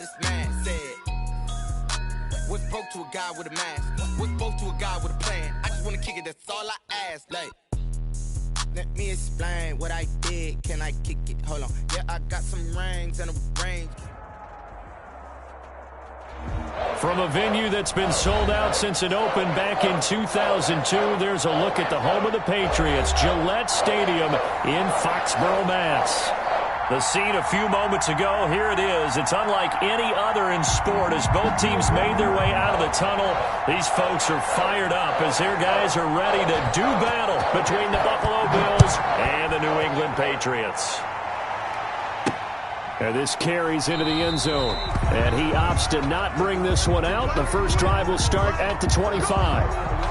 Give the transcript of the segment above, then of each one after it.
hottest man said, what's broke to a guy with a mask? What's broke to a guy with a plan? I just wanna kick it, that's all I ask. Like, let me explain what I did. Can I kick it? Hold on. Yeah, I got some rings and a range. From a venue that's been sold out since it opened back in 2002, there's a look at the home of the Patriots, Gillette Stadium in Foxborough, Mass. The scene a few moments ago, here it is. It's unlike any other in sport as both teams made their way out of the tunnel. These folks are fired up as their guys are ready to do battle between the Buffalo Bills and the New England Patriots. And this carries into the end zone. And he opts to not bring this one out. The first drive will start at the 25.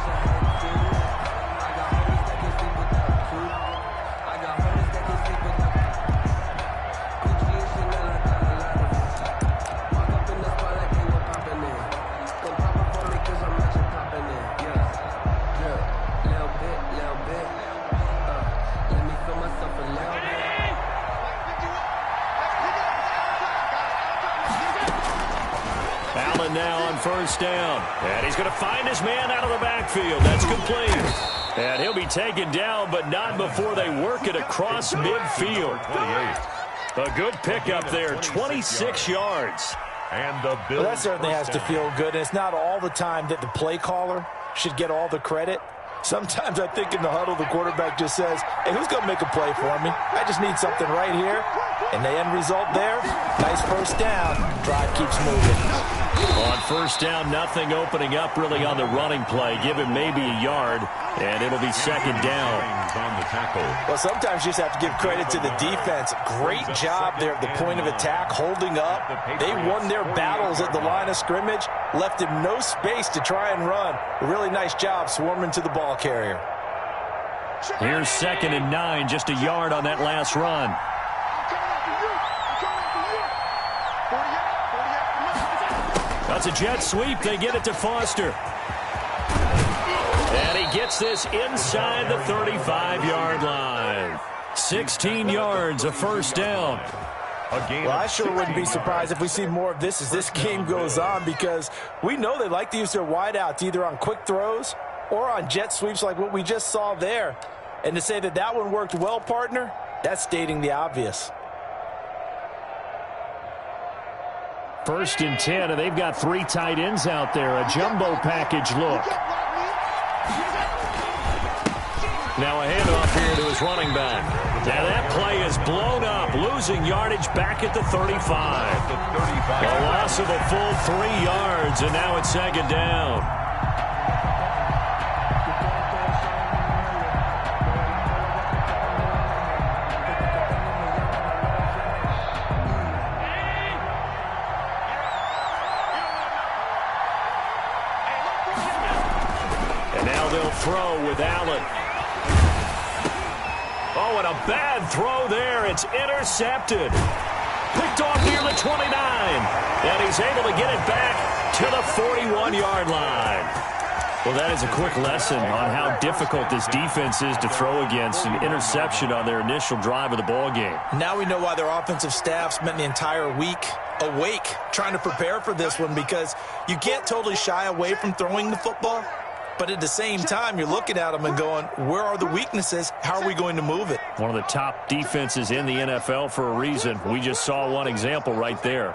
Now on first down. And he's going to find his man out of the backfield. That's complete. And he'll be taken down, but not before they work it across midfield. A good pickup there, 26 yards. And the Bills. Well, that certainly has to feel good. And it's not all the time that the play caller should get all the credit. Sometimes I think in the huddle, the quarterback just says, hey, who's going to make a play for me? I just need something right here. And the end result there, nice first down. Drive keeps moving. On first down, nothing opening up really on the running play. Give him maybe a yard, and it'll be second down. On the tackle. Well, sometimes you just have to give credit to the defense. Great job there at the point of attack, holding up. They won their battles at the line of scrimmage, left him no space to try and run. A really nice job swarming to the ball carrier. Here's 2nd and 9, just a yard on that last run. That's a jet sweep. They get it to Foster. And he gets this inside the 35-yard line. 16 yards, a first down. Well, I sure wouldn't be surprised if we see more of this as this game goes on, because we know they like to use their wideouts either on quick throws or on jet sweeps like what we just saw there. And to say that that one worked well, partner, that's stating the obvious. 1st and 10, and they've got 3 tight ends out there. A jumbo package look. Now a handoff here to his running back. Now that play is blown up, losing yardage back at the 35. A loss of a full 3 yards, and now it's 2nd down. Throw with Allen. Oh, and a bad throw there. It's intercepted. Picked off near the 29. And he's able to get it back to the 41-yard line. Well, that is a quick lesson on how difficult this defense is to throw against. An interception on their initial drive of the ball game. Now we know why their offensive staff spent the entire week awake trying to prepare for this one, because you can't totally shy away from throwing the football. But at the same time, you're looking at them and going, where are the weaknesses? How are we going to move it? One of the top defenses in the NFL for a reason. We just saw one example right there.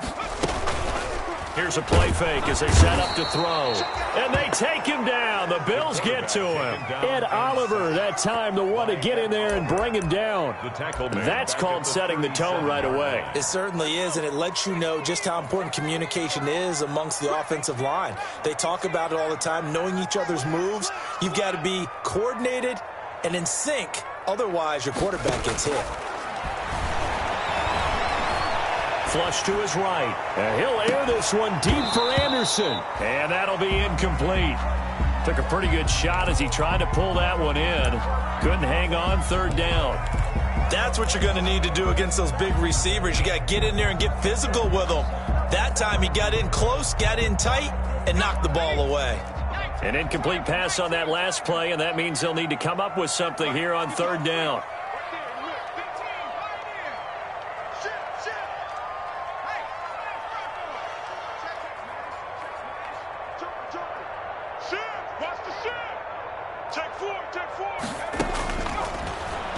Here's a play fake as they set up to throw. And they take him down. The Bills get to him. Ed Oliver, that time, the one to get in there and bring him down. That's called setting the tone right away. It certainly is, and it lets you know just how important communication is amongst the offensive line. They talk about it all the time, knowing each other's moves. You've got to be coordinated and in sync. Otherwise, your quarterback gets hit. Flush to his right. And he'll air this one deep for Anderson. And that'll be incomplete. Took a pretty good shot as he tried to pull that one in. Couldn't hang on, 3rd down. That's what you're going to need to do against those big receivers. You got to get in there and get physical with them. That time he got in close, got in tight, and knocked the ball away. An incomplete pass on that last play, and that means they'll need to come up with something here on 3rd down.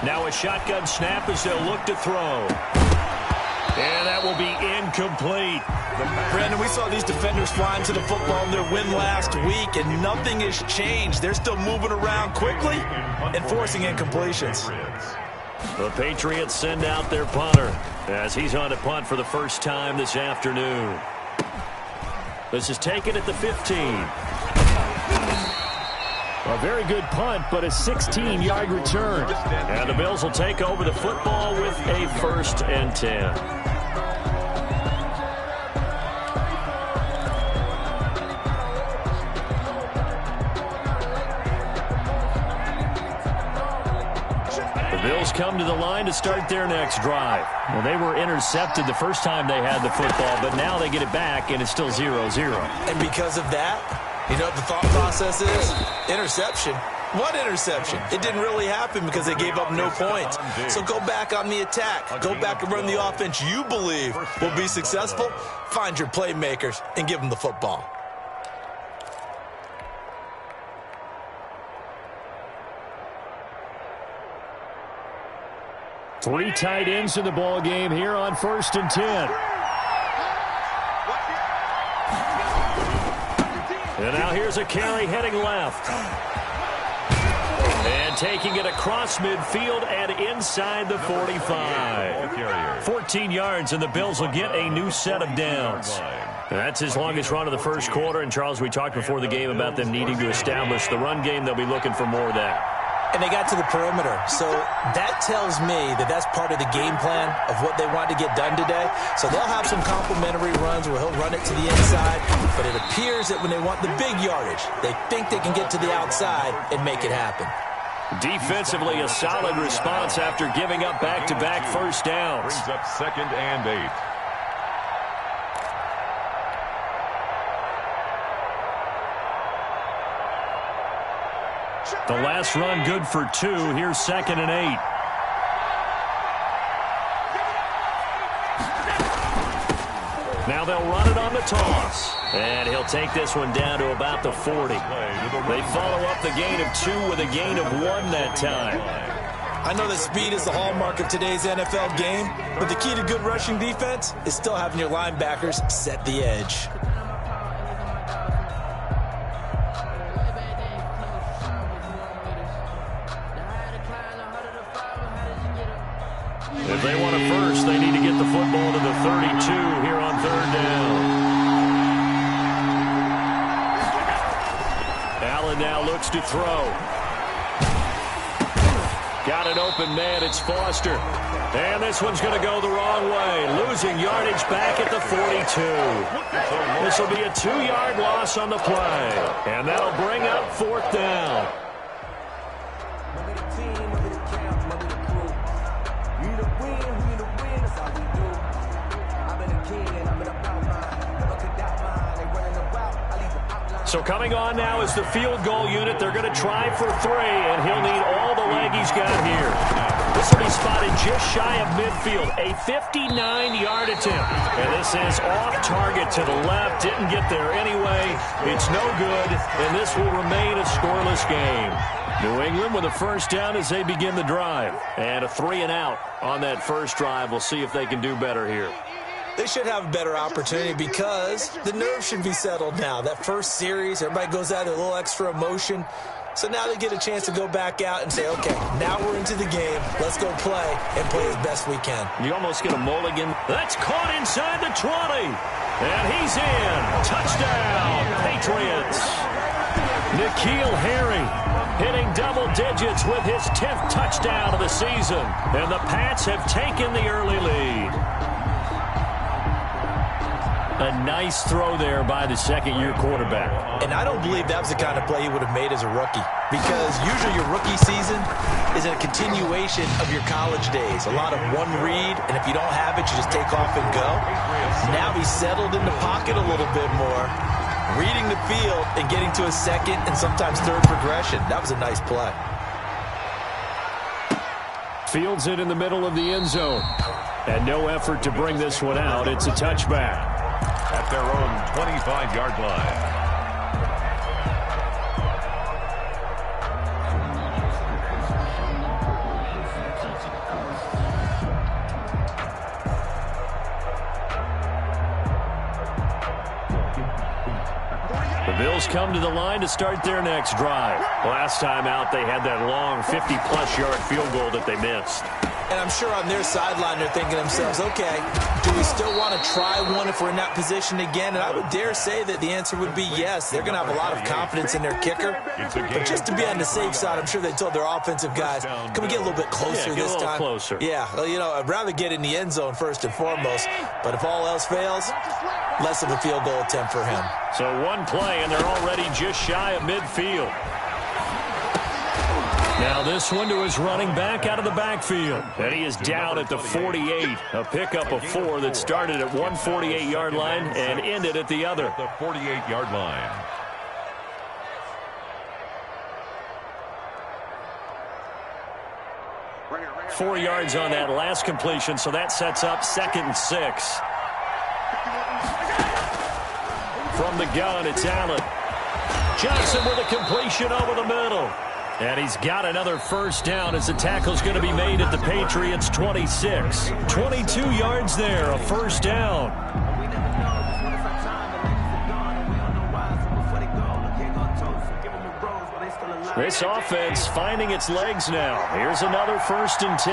Now a shotgun snap as they'll look to throw. And that will be incomplete. Brandon, we saw these defenders flying to the football in their win last week, and nothing has changed. They're still moving around quickly and forcing incompletions. The Patriots send out their punter as he's on to punt for the first time this afternoon. This is taken at the 15. A very good punt, but a 16-yard return. And the Bills will take over the football with a 1st and 10. Bills come to the line to start their next drive. Well, they were intercepted the first time they had the football, but now they get it back, and it's still 0-0. And because of that, you know what the thought process is? Interception. What interception? It didn't really happen because they gave up no points. So go back on the attack. Go back and run the offense you believe will be successful. Find your playmakers and give them the football. Three tight ends in the ball game here on 1st and 10. And now here's a carry heading left. And taking it across midfield and inside the 45. 14 yards, and the Bills will get a new set of downs. That's his longest run of the first quarter. And, Charles, we talked before the game about them needing to establish the run game. They'll be looking for more of that. And they got to the perimeter. So that tells me that that's part of the game plan of what they want to get done today. So they'll have some complimentary runs where he'll run it to the inside. But it appears that when they want the big yardage, they think they can get to the outside and make it happen. Defensively, a solid response after giving up back-to-back first downs. Brings up 2nd and 8. The last run good for 2. Here's 2nd and 8. Now they'll run it on the toss. And he'll take this one down to about the 40. They follow up the gain of 2 with a gain of 1 that time. I know that speed is the hallmark of today's NFL game, but the key to good rushing defense is still having your linebackers set the edge. If they want a first, they need to get the football to the 32 here on 3rd down. Allen now looks to throw. Got an open man. It's Foster. And this one's going to go the wrong way. Losing yardage back at the 42. This will be a 2-yard loss on the play. And that'll bring up 4th down. So coming on now is the field goal unit. They're going to try for 3, and he'll need all the leg he's got here. This will be spotted just shy of midfield. A 59-yard attempt. And this is off target to the left. Didn't get there anyway. It's no good, and this will remain a scoreless game. New England with a first down as they begin the drive. And a 3-and-out on that first drive. We'll see if they can do better here. They should have a better opportunity because the nerves should be settled now. That first series, everybody goes out with a little extra emotion. So now they get a chance to go back out and say, okay, now we're into the game. Let's go play and play as best we can. You almost get a mulligan. That's caught inside the 20. And he's in. Touchdown, Patriots. N'Keal Harry hitting double digits with his 10th touchdown of the season. And the Pats have taken the early lead. A nice throw there by the second-year quarterback. And I don't believe that was the kind of play he would have made as a rookie, because usually your rookie season is a continuation of your college days. A lot of one read, and if you don't have it, you just take off and go. Now he's settled in the pocket a little bit more, reading the field and getting to a second and sometimes third progression. That was a nice play. Fields it in the middle of the end zone. And no effort to bring this one out. It's a touchback. At their own 25-yard line. The Bills come to the line to start their next drive. Last time out, they had that long 50-plus yard field goal that they missed. And I'm sure on their sideline they're thinking to themselves, okay, do we still want to try one if we're in that position again? And I would dare say that the answer would be yes. They're going to have a lot of confidence in their kicker. But just to be on the safe side, I'm sure they told their offensive guys, can we get a little bit closer this time? Closer. Yeah, well, you know, I'd rather get in the end zone first and foremost. But if all else fails, less of a field goal attempt for him. So one play, and they're already just shy of midfield. Now this one to his running back out of the backfield. And he is down at the 48. A pickup of 4 that started at one 48-yard line and ended at the other. The 48-yard line. Four yards on that last completion, so that sets up 2nd and 6. From the gun, it's Allen. Johnson with a completion over the middle. And he's got another first down as the tackle's going to be made at the Patriots' 26. 22 yards there, a first down. This offense finding its legs now. Here's another 1st and 10.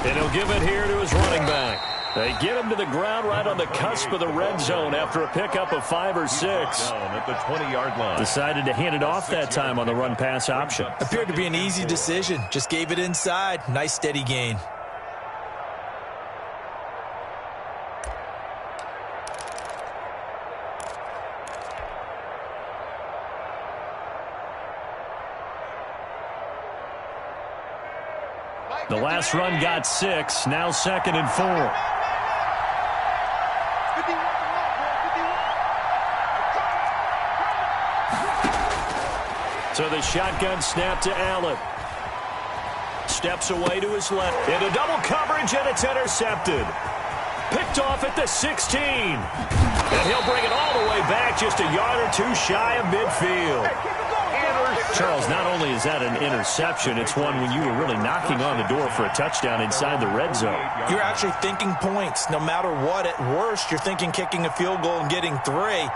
And he'll give it here to his running back. They get him to the ground right on the cusp of the red zone after a pickup of 5 or 6. At the 20-yard line. Decided to hand it off that time on the run-pass option. Appeared to be an easy decision. Just gave it inside. Nice steady gain. The last run got 6. Now 2nd and 4. So the shotgun snap to Allen. Steps away to his left. Into double coverage, and it's intercepted. Picked off at the 16. And he'll bring it all the way back just a yard or 2 shy of midfield. Charles, not only is that an interception, it's one when you were really knocking on the door for a touchdown inside the red zone. You're actually thinking points. No matter what, at worst, you're thinking kicking a field goal and getting 3.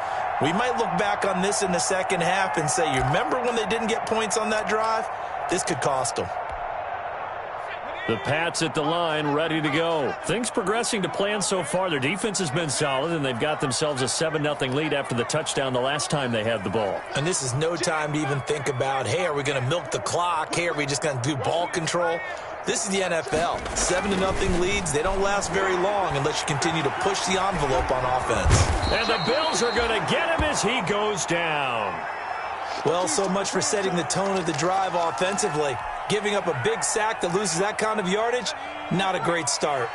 We might look back on this in the second half and say, you remember when they didn't get points on that drive? This could cost them. The Pats at the line, ready to go. Things progressing to plan so far. Their defense has been solid, and they've got themselves a 7-0 lead after the touchdown the last time they had the ball. And this is no time to even think about, hey, are we going to milk the clock? Hey, are we just going to do ball control? This is the NFL. 7-0 leads, they don't last very long unless you continue to push the envelope on offense. And the Bills are going to get him as he goes down. Well, so much for setting the tone of the drive offensively. Giving up a big sack that loses that kind of yardage, not a great start.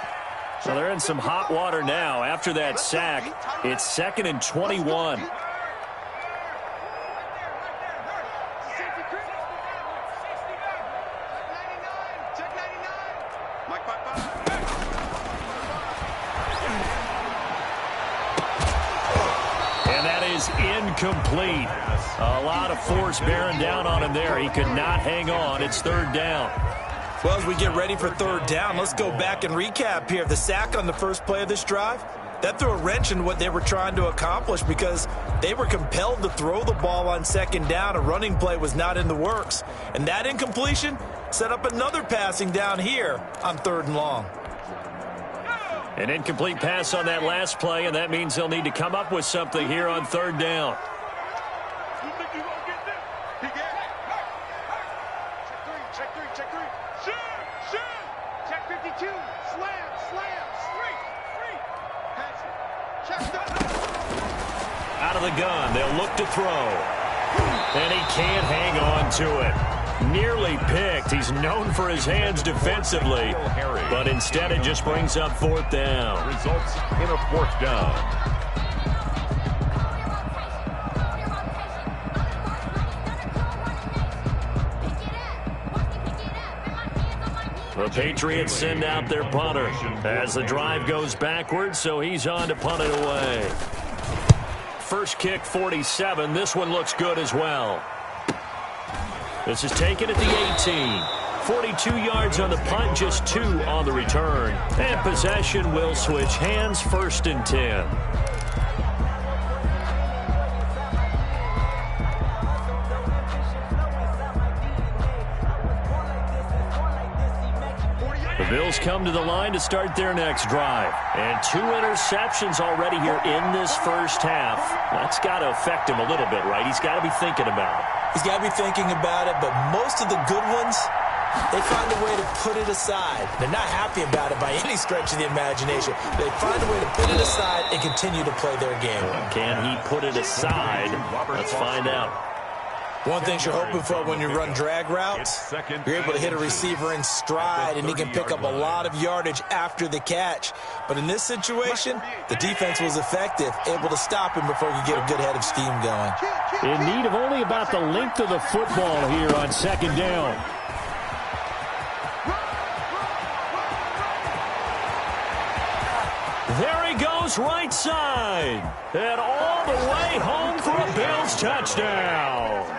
So they're in some hot water now. After that sack, it's 2nd and 21. And that is incomplete. A lot of force bearing down on him there. He could not hang on. It's 3rd down. Well, as we get ready for 3rd down, let's go back and recap here. The sack on the first play of this drive, that threw a wrench in what they were trying to accomplish because they were compelled to throw the ball on 2nd down. A running play was not in the works. And that incompletion set up another passing down here on 3rd and long. An incomplete pass on that last play, and that means they'll need to come up with something here on 3rd down. Out of the gun, they'll look to throw. And he can't hang on to it. Nearly picked. He's known for his hands defensively, but instead it just brings up 4th down. Results in a 4th down. The Patriots send out their punter as the drive goes backwards, so he's on to punt it away. First kick, 47. This one looks good as well. This is taken at the 18. 42 yards on the punt, just 2 on the return. And possession will switch hands, 1st and 10. Bills come to the line to start their next drive. And 2 interceptions already here in this first half. That's got to affect him a little bit, right? He's got to be thinking about it. He's got to be thinking about it, but most of the good ones, they find a way to put it aside. They're not happy about it by any stretch of the imagination. They find a way to put it aside and continue to play their game. Can he put it aside? Let's find out. One thing you're hoping for when you run drag routes, you're able to hit a receiver in stride, and he can pick up a lot of yardage after the catch. But in this situation, the defense was effective, able to stop him before he could get a good head of steam going. In need of only about the length of the football here on second down. There he goes right side. And all the way home for a Bills touchdown.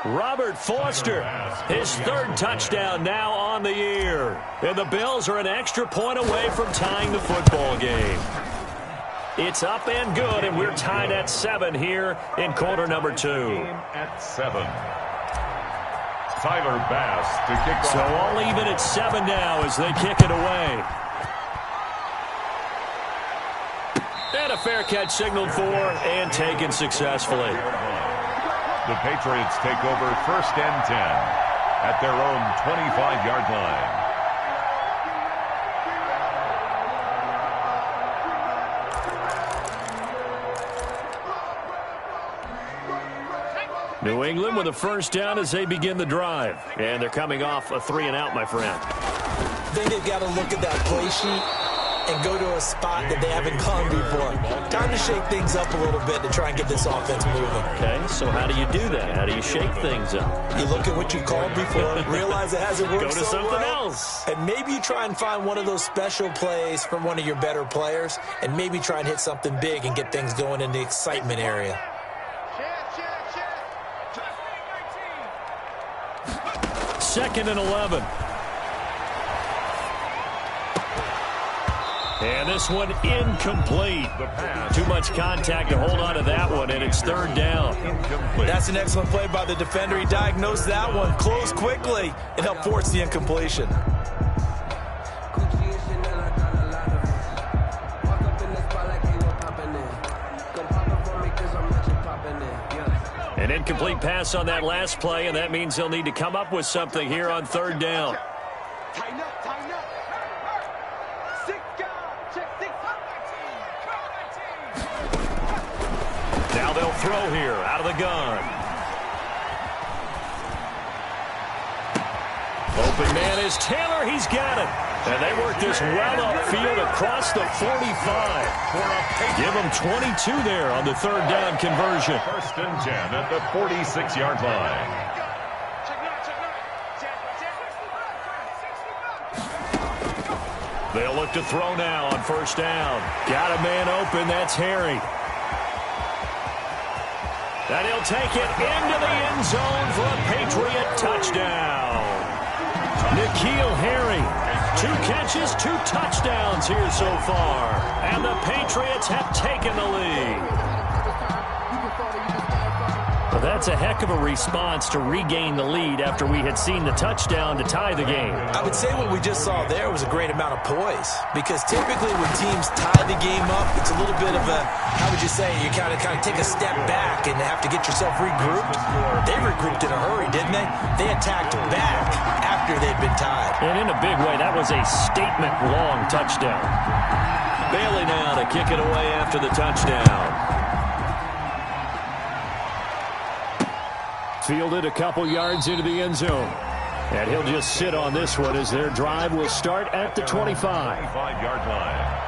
Robert Foster, his 3rd touchdown now on the year. And the Bills are an extra point away from tying the football game. It's up and good, and we're tied at 7 here in quarter number 2. At 7. Tyler Bass to kick off. So all even at 7 now as they kick it away. And a fair catch signaled for and taken successfully. The Patriots take over 1st and 10 at their own 25-yard line. New England with a 1st down as they begin the drive. And they're coming off a 3-and-out, my friend. I think they've got to look at that play sheet and go to a spot that they haven't gone before. Time to shake things up a little bit to try and get this offense moving. Okay, so how do you do that? How do you shake things up? You look at what you called before, realize it hasn't worked Go to so something well, else. and maybe you try and find one of those special plays from one of your better players, and maybe try and hit something big and get things going in the excitement area. 2nd and 11. And this one incomplete. Too much contact to hold on to that one, and it's 3rd down. That's an excellent play by the defender. He diagnosed that one, closed quickly, and helped force the incompletion. An incomplete pass on that last play, and that means they'll need to come up with something here on 3rd down. Now they'll throw here out of the gun. Open man is Taylor. He's got it. And they work this well upfield across the 45. Give them 22 there on the 3rd down conversion. 1st and 10 at the 46-yard line. They'll look to throw now on 1st down. Got a man open. That's Harry. And he'll take it into the end zone for a Patriot touchdown. N'Keal Harry, 2 catches, 2 touchdowns here so far. And the Patriots have taken the lead. Well, that's a heck of a response to regain the lead after we had seen the touchdown to tie the game. I would say what we just saw there was a great amount of poise, because typically when teams tie the game up, it's a little bit of a, how would you say, you kind of take a step back and have to get yourself regrouped. They regrouped in a hurry, didn't they? They attacked back after they'd been tied. And in a big way, that was a statement-long touchdown. Bailey now to kick it away after the touchdown. Fielded a couple yards into the end zone. And he'll just sit on this one as their drive will start at the 25. 25-yard line.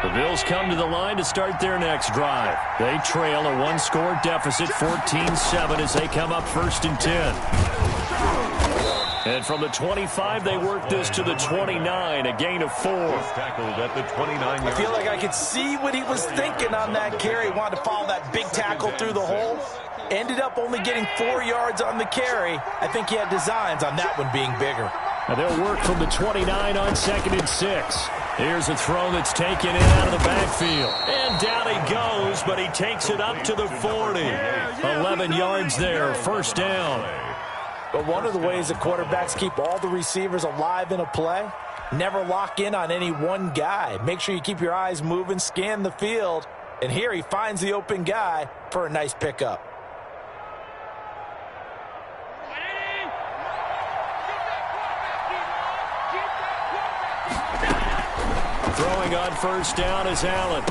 The Bills come to the line to start their next drive. They trail a 1-score deficit, 14-7, as they come up 1st and 10. And from the 25, they work this to the 29, a gain of 4. Tackled at the 29. I feel like I could see what he was thinking on that carry. Wanted to follow that big tackle through the hole. Ended up only getting 4 yards on the carry. I think he had designs on that one being bigger. And they'll work from the 29 on 2nd and 6. Here's a throw that's taken in out of the backfield. And down he goes, but he takes it up to the 40. 11 yards there, first down. But one of the ways that quarterbacks keep all the receivers alive in a play, never lock in on any one guy. Make sure you keep your eyes moving, scan the field. And here he finds the open guy for a nice pickup. Throwing on first down is Allen.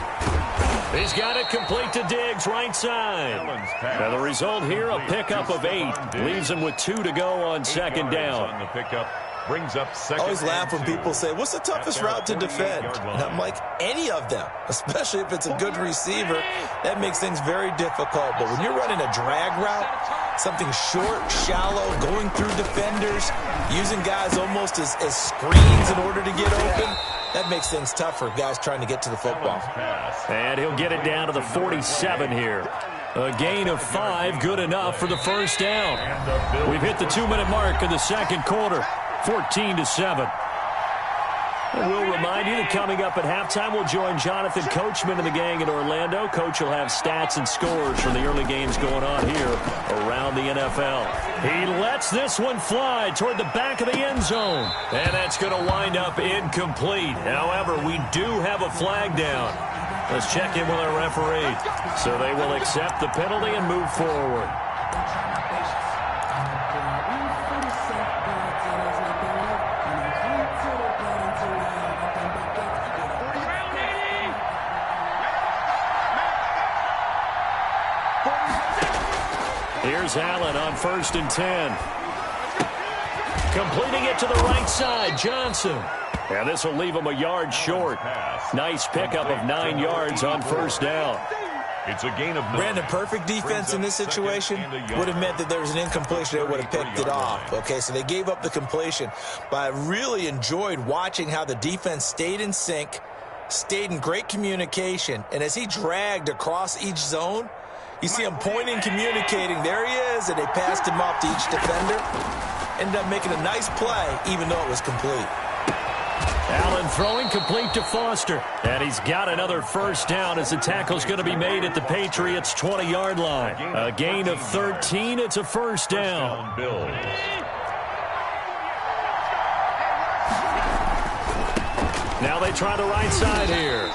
He's got it complete to Diggs, right side. Now the result here, a pickup of 8. Leaves him with 2 to go on 2nd down. The pickup brings up second. I always laugh when people say, what's the toughest route to defend? And I'm like, any of them, especially if it's a good receiver. That makes things very difficult. But when you're running a drag route, something short, shallow, going through defenders, using guys almost as screens in order to get open, that makes things tough for guys trying to get to the football. And he'll get it down to the 47 here. A gain of 5, good enough for the first down. We've hit the 2-minute mark in the second quarter, 14-7. And we'll remind you that coming up at halftime, we'll join Jonathan Coachman and the gang in Orlando. Coach will have stats and scores from the early games going on here around the NFL. He lets this one fly toward the back of the end zone. And that's going to wind up incomplete. However, we do have a flag down. Let's check in with our referee. So they will accept the penalty and move forward. Here's Allen on 1st and 10. Completing it to the right side, Johnson. And this will leave him a yard short. Nice pickup of 9 yards on first down. It's a gain of 9. Brandon, perfect defense in this situation would have meant that there was an incompletion. They would have picked it off. Okay, so they gave up the completion. But I really enjoyed watching how the defense stayed in sync, stayed in great communication. And as he dragged across each zone, you see him pointing, communicating. There he is, and they passed him off to each defender. Ended up making a nice play, even though it was complete. Allen throwing complete to Foster. And he's got another first down as the tackle's going to be made at the Patriots' 20-yard line. A gain of 13. It's a first down. Now they try the right side here.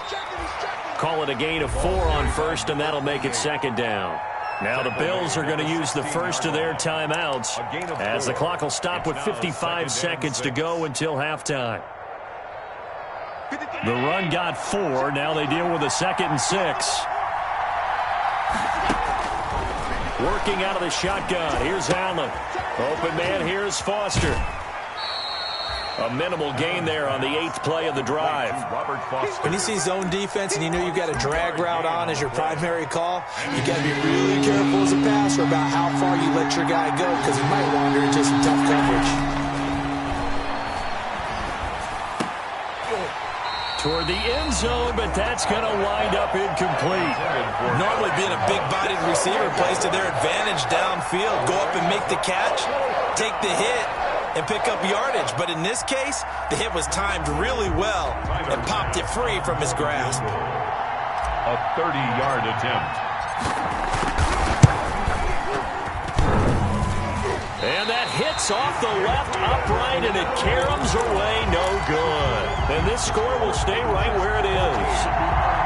Call it a gain of 4 on first, and that'll make it 2nd down. Now the Bills are going to use the first of their timeouts as the clock will stop with 55 seconds to go until halftime. The run got 4. Now they deal with a 2nd and 6. Working out of the shotgun. Here's Allen. Open man. Here's Foster. A minimal gain there on the 8th play of the drive. When you see zone defense and you know you've got a drag route on as your primary call, you've got to be really careful as a passer about how far you let your guy go because he might wander into some tough coverage. Toward the end zone, but that's going to wind up incomplete. Normally being a big-bodied receiver plays to their advantage downfield. Go up and make the catch, take the hit, and pick up yardage. But in this case, the hit was timed really well and popped it free from his grasp. A 30-yard attempt. And that hits off the left upright, and it caroms away, no good. And this score will stay right where it is.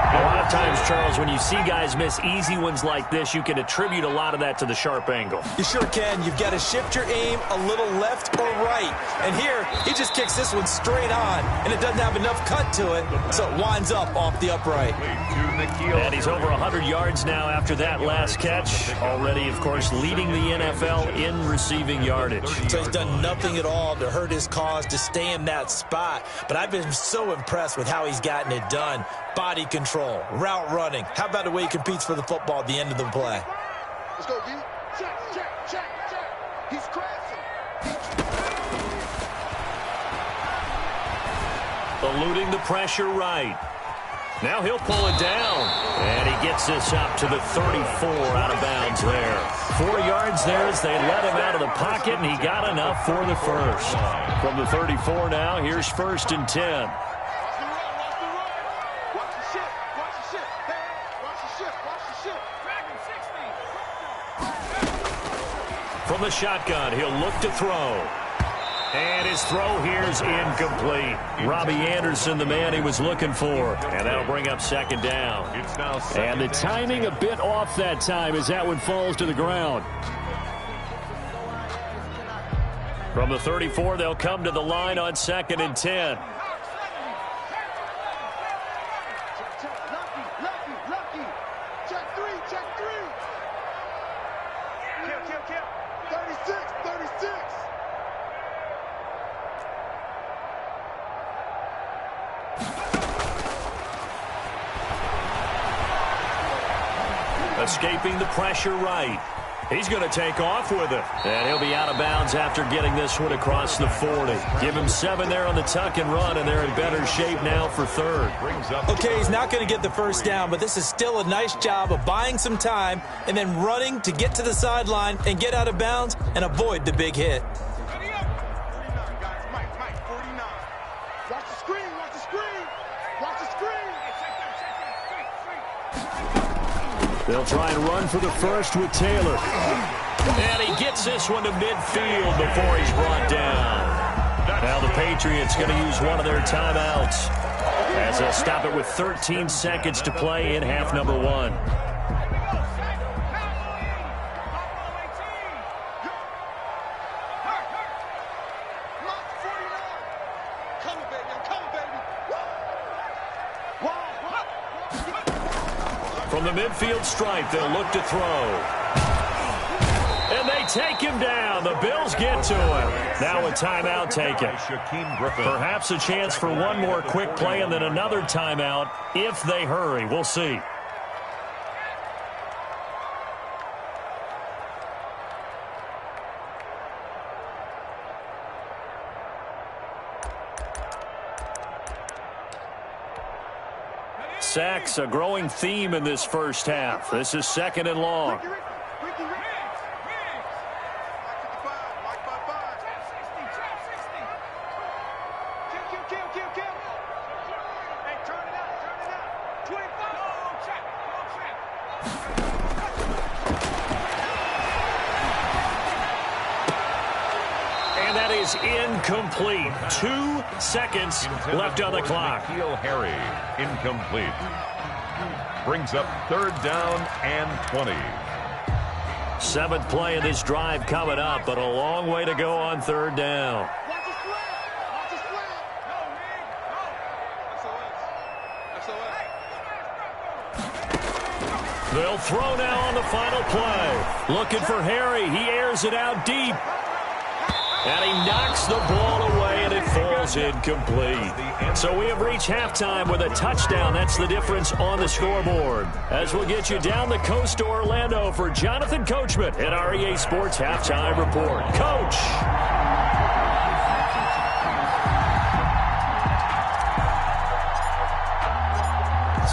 A lot of times, Charles, when you see guys miss easy ones like this, you can attribute a lot of that to the sharp angle. You sure can. You've got to shift your aim a little left or right. And here, he just kicks this one straight on, and it doesn't have enough cut to it, so it winds up off the upright. And he's over 100 yards now after that last catch. Already, of course, leading the NFL in receiving yardage. So he's done nothing at all to hurt his cause to stay in that spot. But I've been so impressed with how he's gotten it done. Body control, route running. How about the way he competes for the football at the end of the play? Let's go, D. Check. He's crashing. Eluding the pressure right. Now he'll pull it down. And he gets this up to the 34 out of bounds there. 4 yards there as they let him out of the pocket, and he got enough for the first. From the 34 now, here's 1st and 10. From the shotgun, he'll look to throw. And his throw here is incomplete. Robbie Anderson, the man he was looking for. And that'll bring up 2nd down. And the timing a bit off that time as that one falls to the ground. From the 34, they'll come to the line on 2nd and 10. Escaping the pressure right. He's going to take off with it. And he'll be out of bounds after getting this one across the 40. Give him 7 there on the tuck and run, and they're in better shape now for 3rd. Okay, he's not going to get the first down, but this is still a nice job of buying some time and then running to get to the sideline and get out of bounds and avoid the big hit. They'll try and run for the first with Taylor. And he gets this one to midfield before he's brought down. Now the Patriots going to use one of their timeouts as they'll stop it with 13 seconds to play in half number 1. From the midfield stripe, they'll look to throw. And they take him down. The Bills get to him. Now a timeout taken. Perhaps a chance for one more quick play and then another timeout if they hurry. We'll see. Sacks, a growing theme in this first half. This is 2nd and long. And that is incomplete. 2 seconds left on the clock. Harry, incomplete. Brings up 3rd down and 20. 7th play of this drive coming up, but a long way to go on 3rd down. They'll throw now on the final play. Looking for Harry. He airs it out deep. And he knocks the ball away, and it falls incomplete. So we have reached halftime with a touchdown. That's the difference on the scoreboard. As we'll get you down the coast to Orlando for Jonathan Coachman at our EA Sports Halftime Report. Coach!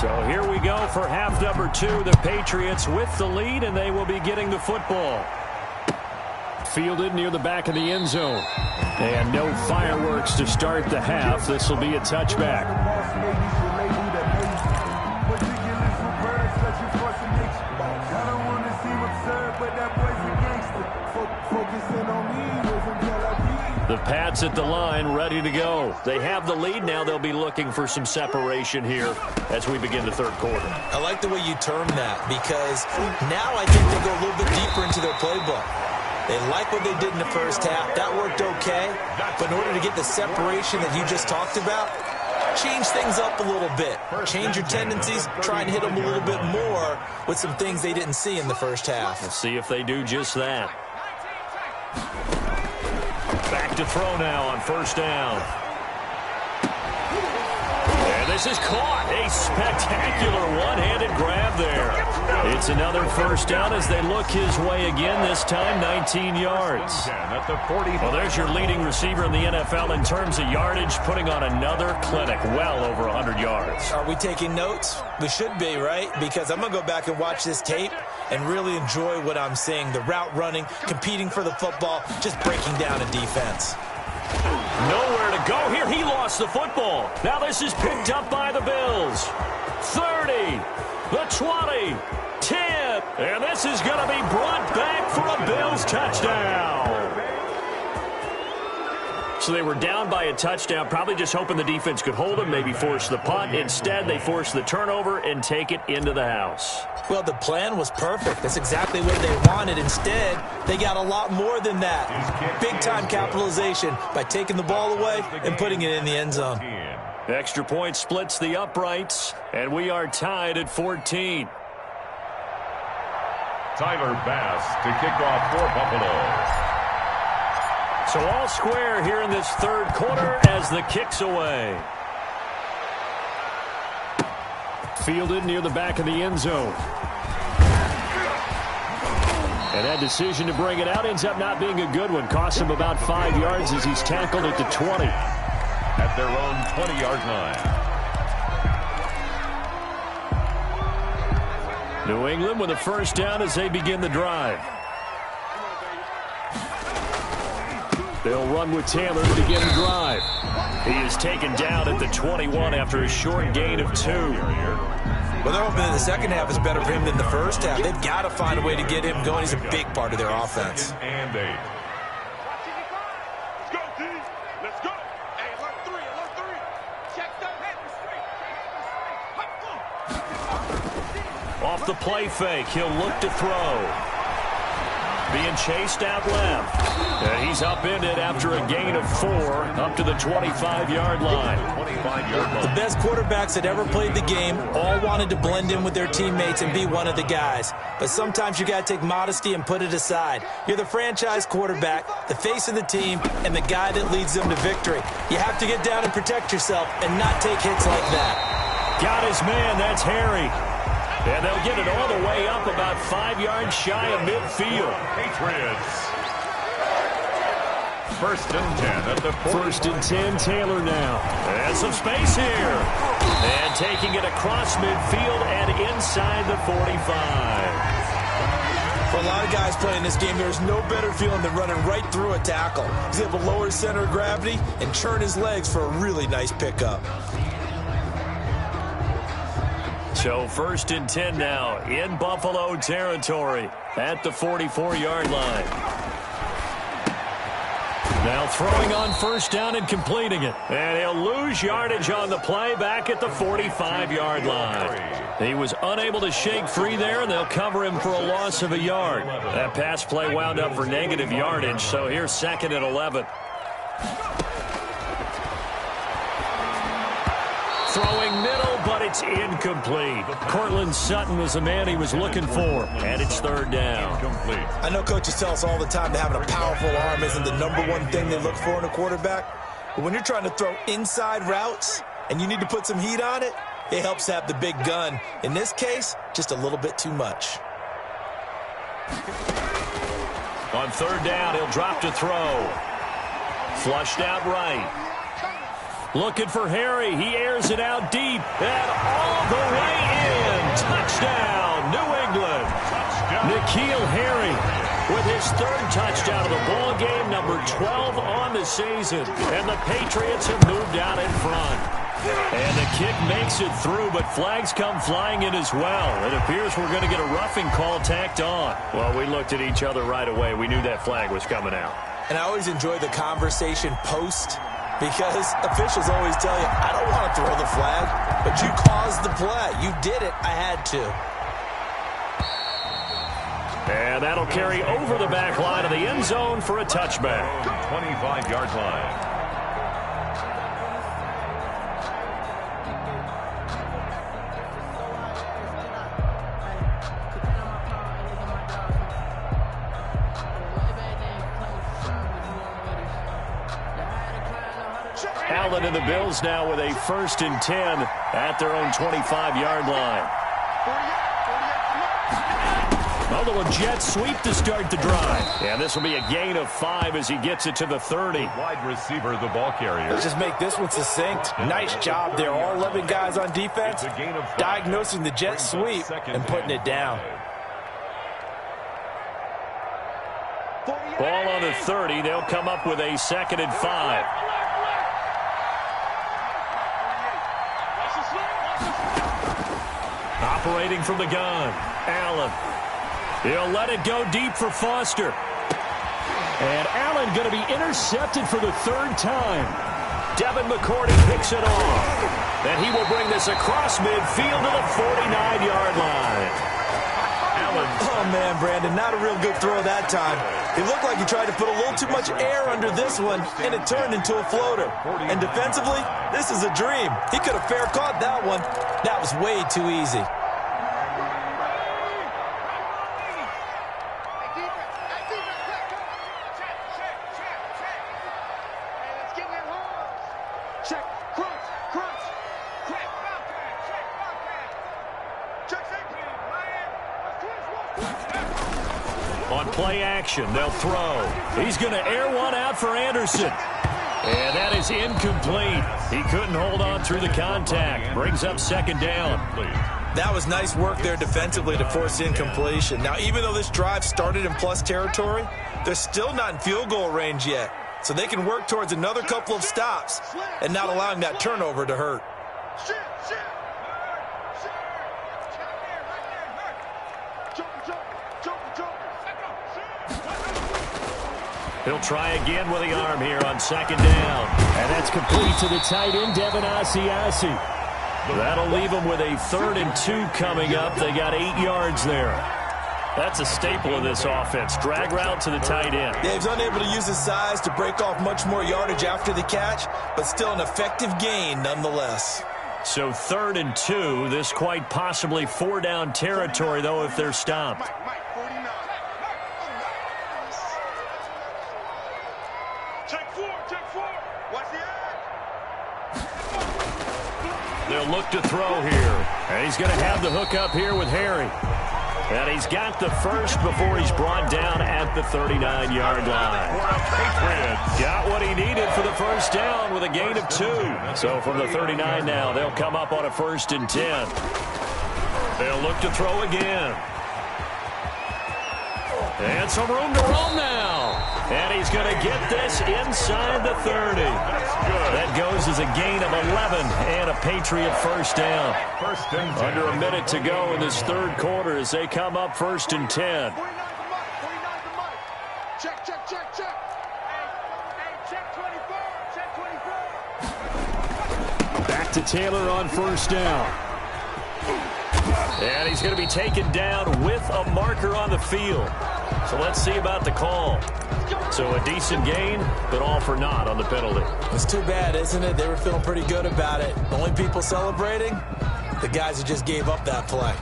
So here we go for half number 2. The Patriots with the lead, and they will be getting the football. Fielded near the back of the end zone. And no fireworks to start the half. This will be a touchback. The Pats at the line, ready to go. They have the lead now. They'll be looking for some separation here as we begin the 3rd quarter. I like the way you term that, because now I think they go a little bit deeper into their playbook. They like what they did in the first half. That worked okay. But in order to get the separation that you just talked about, change things up a little bit. Change your tendencies. Try and hit them a little bit more with some things they didn't see in the first half. We'll see if they do just that. Back to throw now on 1st down. And this is caught. A spectacular one-handed grab there. It's It's another first down as they look his way again, this time 19 yards. Well, there's your leading receiver in the NFL in terms of yardage, putting on another clinic, well over 100 yards. Are we taking notes? We should be, right? Because I'm going to go back and watch this tape and really enjoy what I'm seeing. The route running, competing for the football, just breaking down a defense. Nowhere to go here. He lost the football. Now this is picked up by the Bills. 30, the 20, 10, and this is going to be brought back for a Bills touchdown. So they were down by a touchdown, probably just hoping the defense could hold them, maybe force the punt. Instead, they force the turnover and take it into the house. Well, the plan was perfect. That's exactly what they wanted. Instead, they got a lot more than that. Big-time capitalization by taking the ball away and putting it in the end zone. Extra point splits the uprights, and we are tied at 14. Tyler Bass to kick off for Buffalo. So all square here in this third quarter as the kick's away. Fielded near the back of the end zone. And that decision to bring it out ends up not being a good one. Costs him about 5 yards as he's tackled at the 20. At their own 20-yard line. New England with a first down as they begin the drive. They'll run with Taylor to begin the drive. He is taken down at the 21 after a short gain of 2. Well, they're hoping that the second half is better for him than the first half. They've got to find a way to get him going. He's a big part of their offense. And 8. Let's go, D. Let's go. Hey, alert 3, alert 3. Check that head straight. Off the play fake, he'll look to throw. Being chased out left. And he's upended after a gain of 4 up to the 25-yard line. The best quarterbacks that ever played the game all wanted to blend in with their teammates and be one of the guys. But sometimes you got to take modesty and put it aside. You're the franchise quarterback, the face of the team, and the guy that leads them to victory. You have to get down and protect yourself and not take hits like that. Got his man, that's Harry. And they'll get it all the way up about 5 yards shy of midfield. Patriots. First and 10 at the 40. First and 10, Taylor now. And some space here. And taking it across midfield and inside the 45. For a lot of guys playing this game, there's no better feeling than running right through a tackle. He's able to lower his center of gravity and churn his legs for a really nice pickup. So first and 10 now in Buffalo territory at the 44-yard line. Now throwing on first down and completing it. And he'll lose yardage on the play back at the 45-yard line. He was unable to shake free there, and they'll cover him for a loss of a yard. That pass play wound up for negative yardage, so here's second and 11. Throwing middle, but it's incomplete. Cortland Sutton was the man he was looking for, and it's third down. I know coaches tell us all the time that having a powerful arm isn't the #1 thing they look for in a quarterback. But when you're trying to throw inside routes and you need to put some heat on it, it helps to have the big gun. In this case, just a little bit too much. On third down, he'll drop to throw. Flushed out right. Looking for Harry. He airs it out deep. And all the way in. Touchdown, New England. N'Keal Harry with his third touchdown of the ball game, number 12 on the season. And the Patriots have moved out in front. And the kick makes it through, but flags come flying in as well. It appears we're going to get a roughing call tacked on. Well, we looked at each other right away. We knew that flag was coming out. And I always enjoy the conversation post, because officials always tell you, I don't want to throw the flag, but you caused the play. You did it. I had to. And that'll carry over the back line of the end zone for a touchback. 25-yard line. Allen and the Bills now with a first and 10 at their own 25-yard line. A little jet sweep to start the drive. And this will be a gain of 5 as he gets it to the 30. Wide receiver, the ball carrier. Let's just make this one succinct. Nice job there. All 11 guys on defense diagnosing the jet sweep and putting it down. Ball on the 30. They'll come up with a 2nd and 5. Operating from the gun, Allen. He'll let it go deep for Foster. And Allen going to be intercepted for the 3rd time. Devin McCourty picks it off. And he will bring this across midfield to the 49-yard line. Oh, man, Brandon, not a real good throw that time. It looked like he tried to put a little too much air under this one, and it turned into a floater. And defensively, this is a dream. He could have fair caught that one. That was way too easy. On play action, they'll throw. He's going to air one out for Anderson. And that is incomplete. He couldn't hold on through the contact. Brings up 2nd down. That was nice work there defensively to force incompletion. Now, even though this drive started in plus territory, they're still not in field goal range yet. So they can work towards another couple of stops and not allowing that turnover to hurt. He'll try again with the arm here on 2nd down. And that's complete to the tight end, Devin Asiasi. That'll leave them with a 3rd and 2 coming up. They got 8 yards there. That's a staple of this offense. Drag route to the tight end. Yeah, he's unable to use his size to break off much more yardage after the catch, but still an effective gain nonetheless. So 3rd and 2. This quite possibly 4-down territory, though, if they're stopped. They'll look to throw here. And he's going to have the hook up here with Harry. And he's got the first before he's brought down at the 39-yard line. Got what he needed for the first down with a gain of 2. So from the 39 now, they'll come up on a 1st and 10. They'll look to throw again. And some room to roam now. And he's going to get this inside the 30. That goes as a gain of 11 and a Patriot 1st down. Under a minute to go in this 3rd quarter as they come up 1st and 10. Check, check, check, check. Hey, check 24. Check 24. Back to Taylor on 1st down. And he's going to be taken down with a marker on the field. So let's see about the call. So a decent gain, but all for naught on the penalty. It's too bad, isn't it? They were feeling pretty good about it. The only people celebrating, the guys who just gave up that play.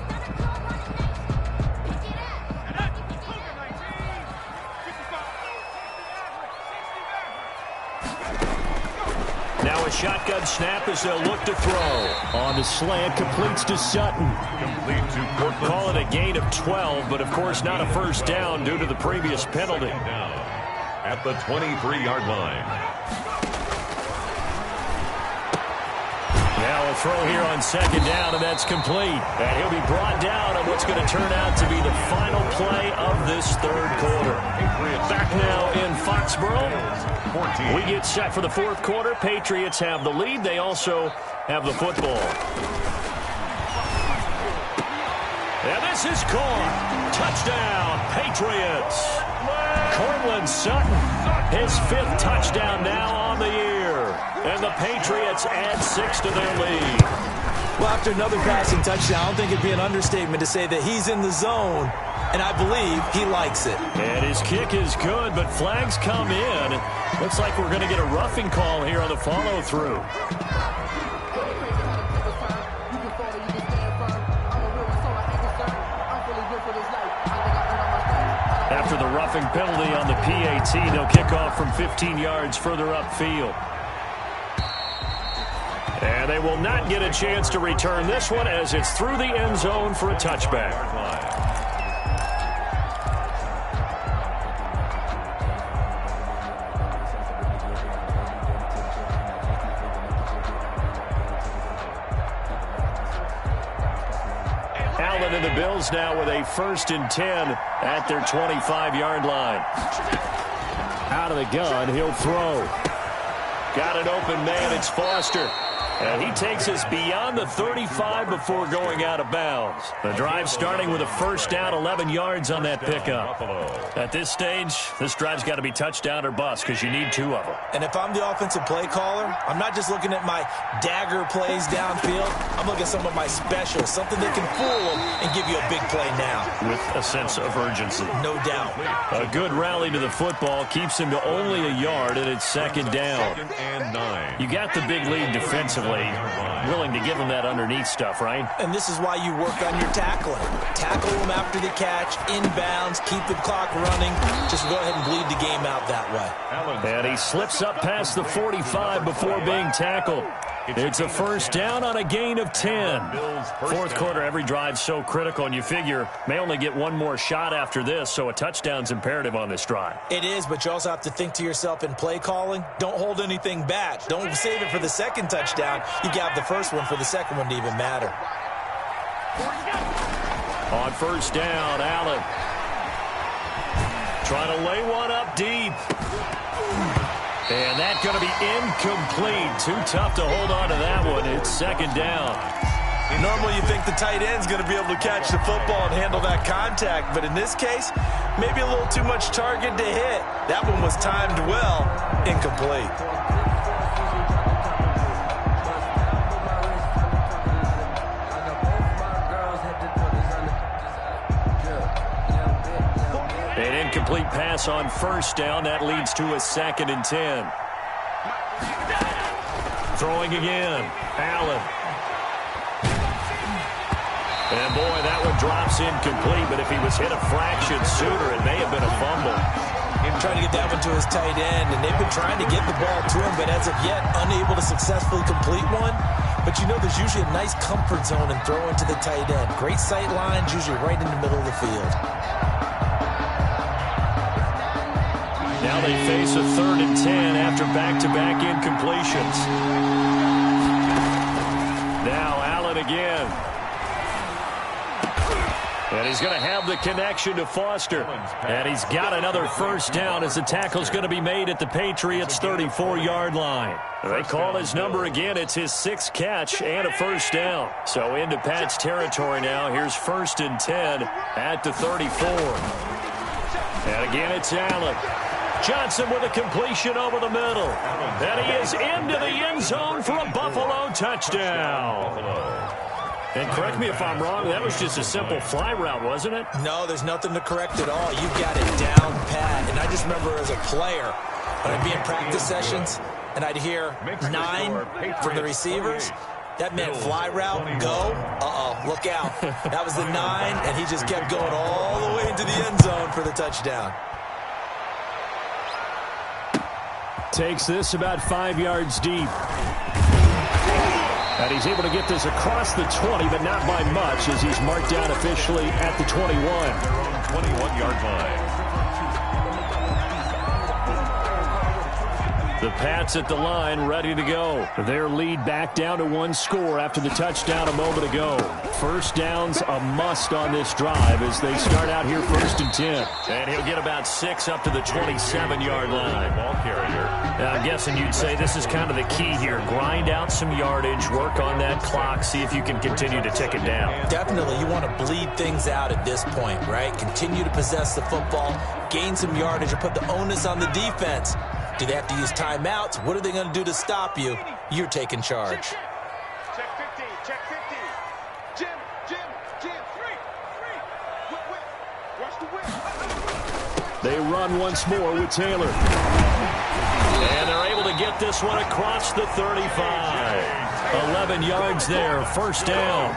Now a shotgun snap as they'll look to throw. On the slant, completes to Sutton. Complete to Portland. Call it a gain of 12, but of course not a 1st down due to the previous penalty. Down at the 23-yard line. Now a throw here on 2nd down, and that's complete. And he'll be brought down on what's going to turn out to be the final play of this 3rd quarter. Back now in Foxborough. We get set for the 4th quarter. Patriots have the lead. They also have the football. And this is caught. Touchdown, Patriots. Cortland Sutton, his 5th touchdown now on the year. And the Patriots add 6 to their lead. Well, after another passing touchdown, I don't think it'd be an understatement to say that he's in the zone, and I believe he likes it. And his kick is good, but flags come in. Looks like we're going to get a roughing call here on the follow-through. After the roughing penalty on the PAT, they'll kick off from 15 yards further upfield. And they will not get a chance to return this one as it's through the end zone for a touchback. Allen and the Bills now with a 1st and 10 at their 25-yard line. Out of the gun, he'll throw. Got an open man, it's Foster. And he takes us beyond the 35 before going out of bounds. The drive starting with a 1st down, 11 yards on that pickup. At this stage, this drive's got to be touchdown or bust because you need 2 of them. And if I'm the offensive play caller, I'm not just looking at my dagger plays downfield. I'm looking at some of my specials, something that can fool them and give you a big play now. With a sense of urgency. No doubt. A good rally to the football keeps him to only a yard, and it's 2nd down. 2nd and 9. You got the big lead defensively. Willing to give them that underneath stuff, right? And this is why you work on your tackling. Tackle them after the catch, inbounds, keep the clock running. Just go ahead and bleed the game out that way. And he slips up past the 45 before being tackled. It's a 1st down on a gain of 10. 4th quarter, every drive's so critical, and you figure may only get one more shot after this, so a touchdown's imperative on this drive. It is, but you also have to think to yourself in play calling, don't hold anything back. Don't save it for the 2nd touchdown. You got the 1st one for the 2nd one to even matter. On 1st down, Allen. Trying to lay one up deep. And that's going to be incomplete. Too tough to hold on to that one. It's 2nd down. Normally you think the tight end's going to be able to catch the football and handle that contact, but in this case, maybe a little too much target to hit. That one was timed well. Incomplete. An incomplete pass on 1st down. That leads to a 2nd and 10. Throwing again. Allen. And boy, that one drops incomplete, but if he was hit a fraction sooner, it may have been a fumble. Trying to get that one to his tight end, and they've been trying to get the ball to him, but as of yet, unable to successfully complete one. But you know there's usually a nice comfort zone in throwing to the tight end. Great sight lines, usually right in the middle of the field. Now they face a 3rd and 10 after back-to-back incompletions. Now Allen again. And he's going to have the connection to Foster. And he's got another 1st down as the tackle's going to be made at the Patriots' 34-yard line. They call his number again. It's his 6th catch and a 1st down. So into Pat's territory now. Here's 1st and 10 at the 34. And again, it's Allen. Johnson with a completion over the middle. And he is into the end zone for a Buffalo touchdown. And correct me if I'm wrong, that was just a simple fly route, wasn't it? No, there's nothing to correct at all. You've got it down pat. And I just remember as a player, when I'd be in practice sessions, and I'd hear 9 from the receivers, that meant fly route, go. Look out. That was the 9, and he just kept going all the way into the end zone for the touchdown. Takes this about 5 yards deep. And he's able to get this across the 20, but not by much, as he's marked down officially at the 21. 21-yard line. The Pats at the line, ready to go. Their lead back down to 1 score after the touchdown a moment ago. 1st down's a must on this drive as they start out here 1st and 10. And he'll get about 6 up to the 27-yard line. Ball carrier. Now, I'm guessing you'd say this is kind of the key here. Grind out some yardage, work on that clock, see if you can continue to tick it down. Definitely, you want to bleed things out at this point, right? Continue to possess the football, gain some yardage, or put the onus on the defense. Do they have to use timeouts? What are they going to do to stop you? You're taking charge. Check 15, check 15. Jim. Watch the whip. They run once more with Taylor. And they're able to get this one across the 35. 11 yards there, 1st down.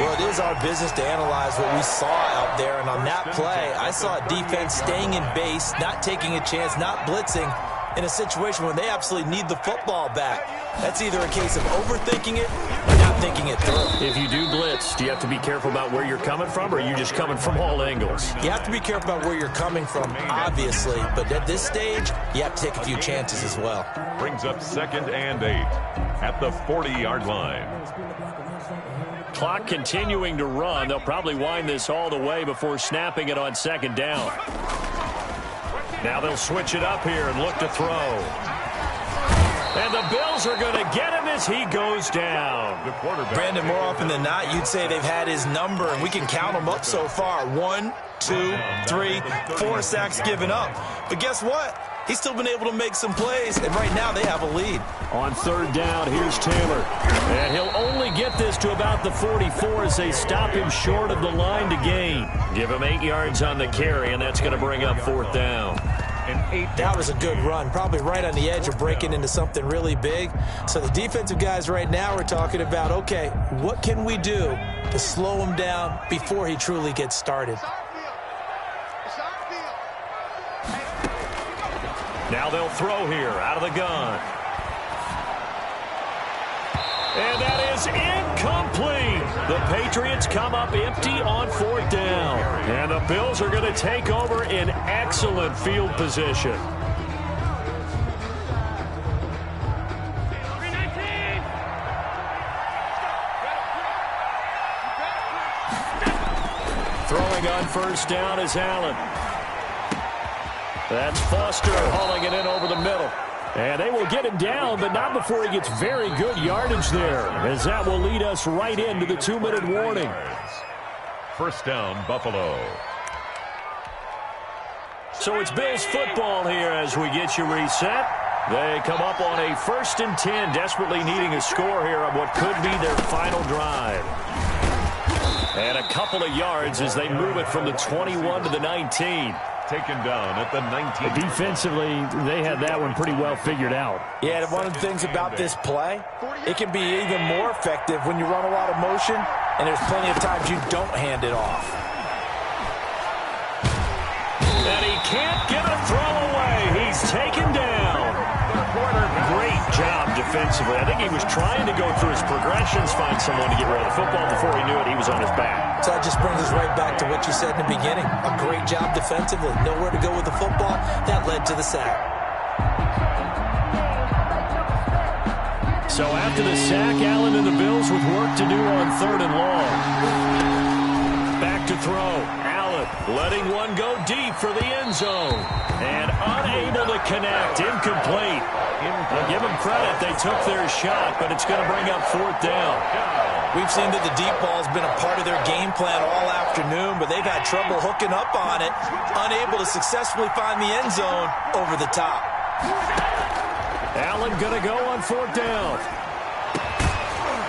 Well, it is our business to analyze what we saw out there. And on that play, I saw a defense staying in base, not taking a chance, not blitzing, in a situation where they absolutely need the football back. That's either a case of overthinking it or not thinking it through. If you do blitz, do you have to be careful about where you're coming from, or are you just coming from all angles? You have to be careful about where you're coming from, obviously. But at this stage, you have to take a few chances as well. Brings up 2nd and 8 at the 40-yard line. Clock continuing to run. They'll probably wind this all the way before snapping it on second down. Now they'll switch it up here and look to throw. And the Bills are going to get him as he goes down. Brandon, more often than not, you'd say they've had his number, and we can count them up so far. 1, 2, 3, 4 sacks given up. But guess what? He's still been able to make some plays, and right now they have a lead. On third down, here's Taylor. And he'll only get this to about the 44 as they stop him short of the line to gain. Give him 8 yards on the carry, and that's going to bring up fourth down. That was a good run, probably right on the edge of breaking into something really big. So the defensive guys right now are talking about, okay, what can we do to slow him down before he truly gets started? Now they'll throw here out of the gun. And that is incomplete. The Patriots come up empty on fourth down. And the Bills are going to take over in excellent field position. Throwing on first down is Allen. That's Foster hauling it in over the middle. And they will get him down, but not before he gets very good yardage there, as that will lead us right into the 2-minute warning. First down, Buffalo. So it's Bills football here as we get you reset. They come up on a 1st and 10, desperately needing a score here on what could be their final drive. And a couple of yards as they move it from the 21 to the 19. Taken down at the 19. Defensively, they had that one pretty well figured out. Yeah, and one of the things about this play, it can be even more effective when you run a lot of motion, and there's plenty of times you don't hand it off. And he can't get a throw away. He's taken down. Great job defensively. I think he was trying to go through his progressions, find someone to get rid of the football. Before he knew it, he was on his back. So that just brings us right back to what you said in the beginning. A great job defensively. Nowhere to go with the football. That led to the sack. So after the sack, Allen and the Bills with work to do on 3rd and long. Back to throw. Allen letting one go deep for the end zone. And unable to connect. Incomplete. Well, give them credit. They took their shot, but it's going to bring up fourth down. We've seen that the deep ball has been a part of their game plan all afternoon, but they've had trouble hooking up on it, unable to successfully find the end zone over the top. Allen going to go on fourth down.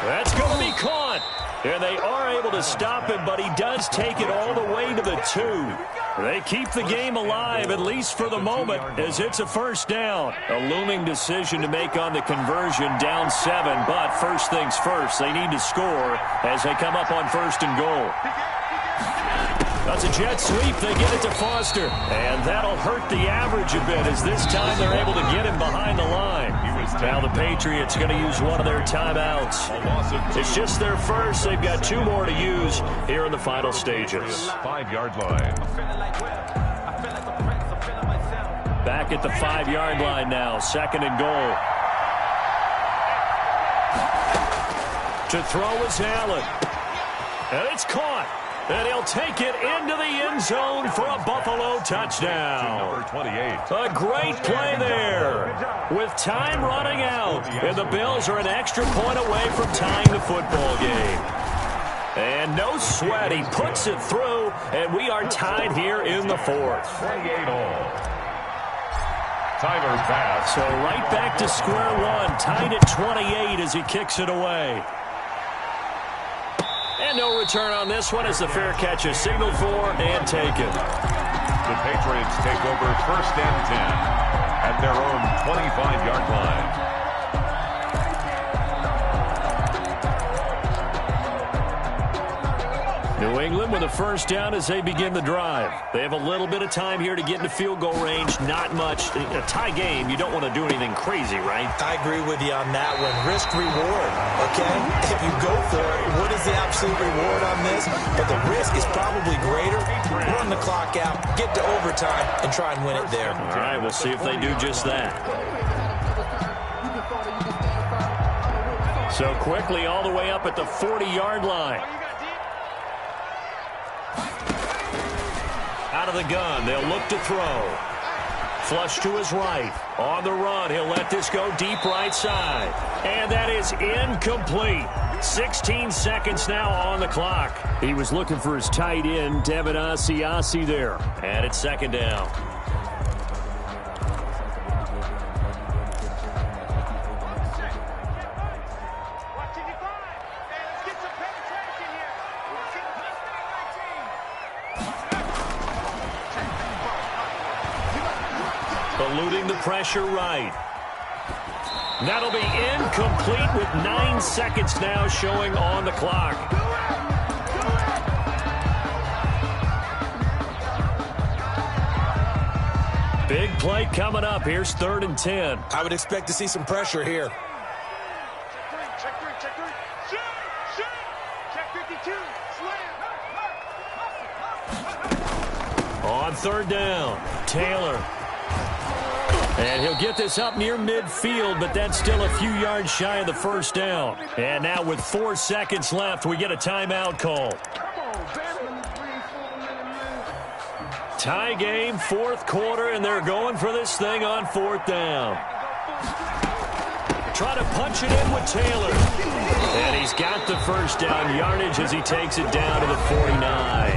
That's going to be caught. And they are able to stop him, but he does take it all the way to the 2. They keep the game alive, at least for the moment, as it's a first down. A looming decision to make on the conversion, down 7. But first things first, they need to score as they come up on 1st and goal. That's a jet sweep. They get it to Foster. And that'll hurt the average a bit, as this time they're able to get him behind the line. Now the Patriots going to use one of their timeouts. It's just their first. They've got 2 more to use here in the final stages. 5-yard line. Back at the 5-yard line now. 2nd and goal. To throw is Allen. And it's caught. And he'll take it into the end zone for a Buffalo touchdown. Number 28. A great play there with time running out. And the Bills are an extra point away from tying the football game. And no sweat. He puts it through, and we are tied here in the 4th. 28 all. Tyler pass. So right back to square one. Tied at 28 as he kicks it away. And no return on this one as the fair catch is signaled for and taken. The Patriots take over 1st and 10 at their own 25-yard line. New England with a first down as they begin the drive. They have a little bit of time here to get into field goal range. Not much. A tie game, you don't want to do anything crazy, right? I agree with you on that one. Risk reward, okay? If you go for it, what is the absolute reward on this? But the risk is probably greater. Run the clock out, get to overtime, and try and win it there. All right, we'll see if they do just that. So quickly all the way up at the 40-yard line. Out of the gun, they'll look to throw. Flush to his right. On the run, he'll let this go deep right side. And that is incomplete. 16 seconds now on the clock. He was looking for his tight end, Devin Asiasi there. And it's second down. Eluding the pressure right. That'll be incomplete with 9 seconds now showing on the clock. Big play coming up. Here's 3rd and 10. I would expect to see some pressure here. Check three. Shoot! Check 52. Slam! On 3rd down, Taylor. And he'll get this up near midfield, but that's still a few yards shy of the first down. And now with 4 seconds left, we get a timeout call. Tie game, 4th quarter, and they're going for this thing on 4th down. Try to punch it in with Taylor. And he's got the first down yardage as he takes it down to the 49.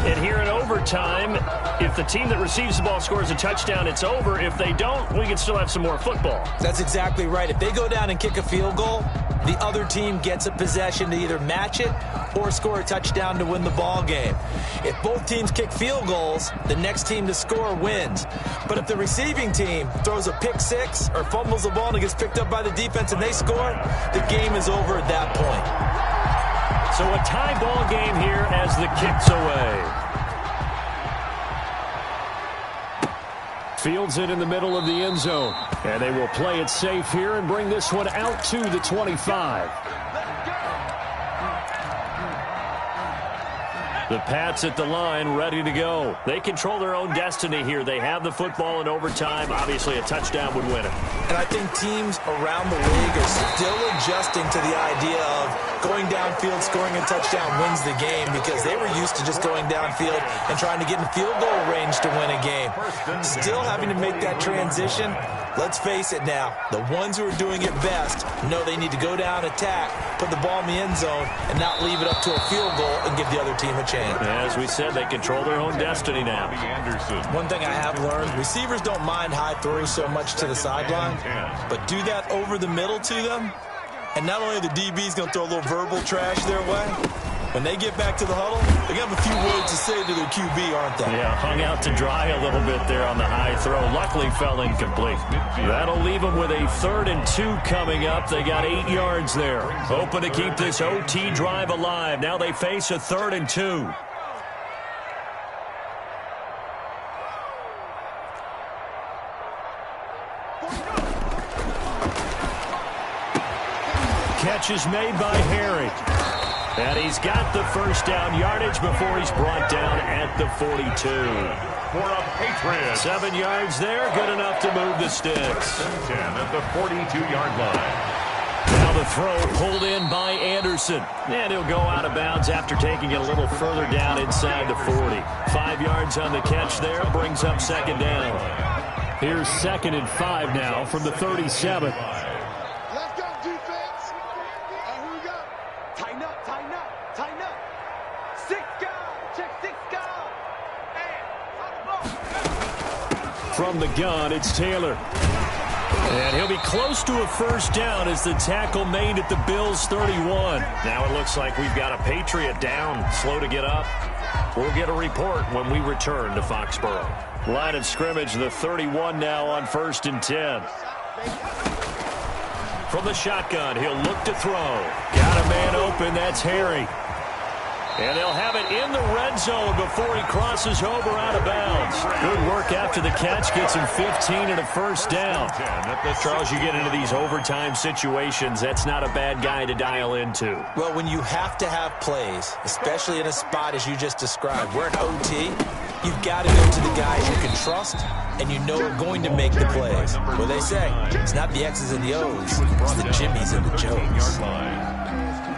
And here in overtime, if the team that receives the ball scores a touchdown, it's over. If they don't, we can still have some more football. That's exactly right. If they go down and kick a field goal, the other team gets a possession to either match it or score a touchdown to win the ball game. If both teams kick field goals, the next team to score wins. But if the receiving team throws a pick six or fumbles the ball and it gets picked up by the defense and they score, the game is over at that point. So a tie ball game here as the kick's away. Fields it in the middle of the end zone. And they will play it safe here and bring this one out to the 25. The Pats at the line, ready to go. They control their own destiny here. They have the football in overtime. Obviously, a touchdown would win it. And I think teams around the league are still adjusting to the idea of going downfield, scoring a touchdown wins the game, because they were used to just going downfield and trying to get in field goal range to win a game. Still having to make that transition. Let's face it now, the ones who are doing it best know they need to go down, attack, put the ball in the end zone, and not leave it up to a field goal and give the other team a chance. As we said, they control their own destiny now. One thing I have learned, receivers don't mind high throws so much to the sideline, but do that over the middle to them, and not only are the DBs going to throw a little verbal trash their way, when they get back to the huddle, they're going to have a few words to say to their QB, aren't they? Yeah, hung out to dry a little bit there on the high throw. Luckily fell incomplete. That'll leave them with a 3rd and 2 coming up. They got 8 yards there. Hoping to keep this OT drive alive. Now they face a 3rd and 2. Catch is made by Harry. And he's got the first down yardage before he's brought down at the 42. For a Patriots. 7 yards there, good enough to move the sticks. 10 at the 42-yard line. Now the throw pulled in by Anderson. And he'll go out of bounds after taking it a little further down inside the 40. 5 yards on the catch there, brings up second down. Here's 2nd and 5 now from the 37. Let's go, defense. Here we go. Tighten up. 6 guys. Check 6 guys. And on the ball. From the gun, it's Taylor. And he'll be close to a first down as the tackle made at the Bills' 31. Now it looks like we've got a Patriot down, slow to get up. We'll get a report when we return to Foxborough. Line of scrimmage, the 31 now on 1st and 10. From the shotgun, he'll look to throw. Got a man open, that's Harry. And they'll have it in the red red zone before he crosses over out of bounds. Good work after the catch. Gets him 15 and a first down. Charles, you get into these overtime situations, that's not a bad guy to dial into. Well, when you have to have plays, especially in a spot as you just described, we're in OT, you've got to go to the guys you can trust and you know are going to make the plays. Well, they say it's not the X's and the O's, it's the Jimmys and the Joes.